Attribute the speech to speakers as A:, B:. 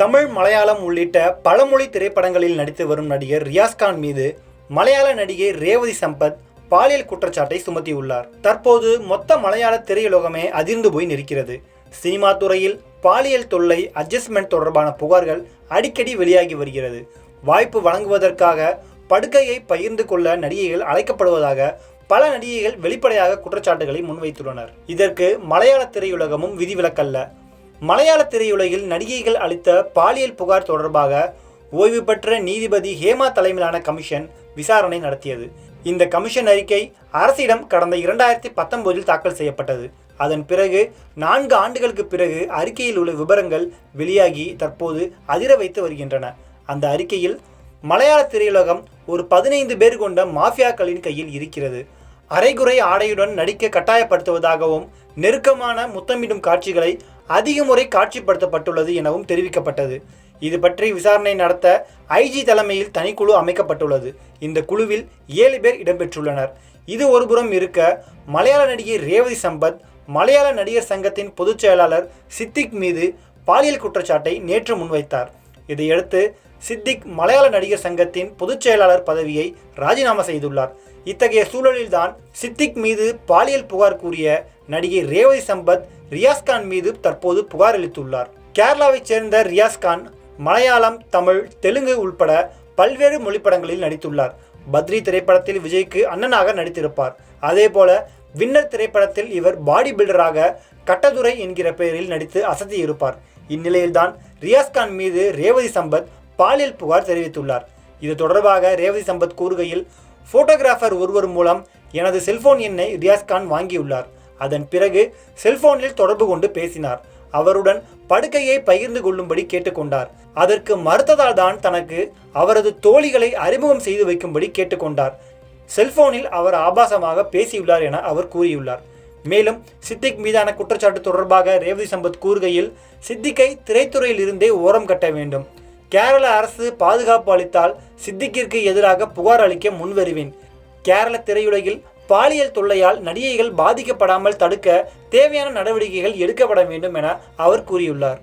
A: தமிழ், மலையாளம் உள்ளிட்ட பலமொழி திரைப்படங்களில் நடித்து வரும் நடிகர் ரியாஸ்கான் மீது மலையாள நடிகை ரேவதி சம்பத் பாலியல் குற்றச்சாட்டை சுமத்தியுள்ளார். தற்போது மொத்த மலையாள திரையுலகமே அதிர்ந்து போய் நிற்கிறது. சினிமா துறையில் பாலியல் தொல்லை, அட்ஜஸ்ட்மெண்ட் தொடர்பான புகார்கள் அடிக்கடி வெளியாகி வருகிறது. வாய்ப்பு வழங்குவதற்காக படுக்கையை பகிர்ந்து கொள்ள நடிகைகள் அழைக்கப்படுவதாக பல நடிகைகள் வெளிப்படையாக குற்றச்சாட்டுகளை முன்வைத்துள்ளனர். இதற்கு மலையாள திரையுலகமும் விதிவிலக்கல்ல. மலையாள திரையுலகில் நடிகைகள் அளித்த பாலியல் புகார் தொடர்பாக ஓய்வு பெற்ற நீதிபதி ஹேமா தலைமையிலான கமிஷன் விசாரணை நடத்தியது. இந்த கமிஷன் அறிக்கை அரசிடம் கடந்த 2019 தாக்கல் செய்யப்பட்டது. அதன் பிறகு 4 ஆண்டுகளுக்கு பிறகு அறிக்கையில் உள்ள விவரங்கள் வெளியாகி தற்போது அதிர வைத்து வருகின்றன. அந்த அறிக்கையில் மலையாள திரையுலகம் ஒரு 15 பேர் கொண்ட மாஃபியாக்களின் கையில் இருக்கிறது. அரைகுறை ஆடையுடன் நடிக்க கட்டாயப்படுத்துவதாகவும் நெருக்கமான முத்தமிடும் காட்சிகளை அதிக முறை காட்சிப்படுத்தப்பட்டுள்ளது எனவும் தெரிவிக்கப்பட்டது. இது பற்றி விசாரணை நடத்த ஐஜி தலைமையில் தனிக்குழு அமைக்கப்பட்டுள்ளது. இந்த குழுவில் 7 பேர் இடம்பெற்றுள்ளனர். இது ஒருபுறம் இருக்க, மலையாள நடிகை ரேவதி சம்பத் மலையாள நடிகர் சங்கத்தின் பொதுச் செயலாளர் சித்திக் மீது பாலியல் குற்றச்சாட்டை நேற்று முன்வைத்தார். இதையடுத்து சித்திக் மலையாள நடிகர் சங்கத்தின் பொதுச் செயலாளர் பதவியை ராஜினாமா செய்துள்ளார். இத்தகைய சூழலில்தான் சித்திக் மீது பாலியல் புகார் கூறிய நடிகை ரேவதி சம்பத் ரியாஸ்கான் மீது தற்போது புகார் அளித்துள்ளார். கேரளாவைச் சேர்ந்த ரியாஸ்கான் மலையாளம், தமிழ், தெலுங்கு உள்பட பல்வேறு மொழிப்படங்களில் நடித்துள்ளார். பத்ரி திரைப்படத்தில் விஜய்க்கு அண்ணனாக நடித்திருப்பார். அதேபோல வின்னர் திரைப்படத்தில் இவர் பாடி பில்டராக கட்டதுரை என்கிற பெயரில் நடித்து அசத்தியிருப்பார். இந்நிலையில்தான் ரியாஸ்கான் மீது ரேவதி சம்பத் பாலியல் புகார் தெரிவித்துள்ளார். இது தொடர்பாக ரேவதி சம்பத் கூறுகையில், போட்டோகிராஃபர் ஒருவர் மூலம் எனது செல்போன் எண்ணை ரியாஸ்கான் வாங்கியுள்ளார். அதன் பிறகு செல்போனில் தொடர்பு கொண்டு பேசினார். அவருடன் படுக்கையை பகிர்ந்து கொள்ளும்படி கேட்டுக்கொண்டார். அதற்கு மறுத்ததால் தான் தனக்கு அவரது தோழிகளை அறிமுகம் செய்து வைக்கும்படி கேட்டுக்கொண்டார். செல்போனில் அவர் ஆபாசமாக பேசியுள்ளார் என அவர் கூறியுள்ளார். மேலும் சித்திக் மீதான குற்றச்சாட்டு தொடர்பாக ரேவதி சம்பத் கூறுகையில், சித்திக்கை திரைத்துறையில் இருந்தே ஓரம் கட்ட வேண்டும். கேரள அரசு பாதுகாப்பு அளித்தால் சித்திக்கிற்கு எதிராக புகார் அளிக்க முன்வருவேன். கேரள திரையுலகில் பாலியல் தொல்லையால் நடிகைகள் பாதிக்கப்படாமல் தடுக்க தேவையான நடவடிக்கைகள் எடுக்கப்பட வேண்டும் என அவர் கூறியுள்ளார்.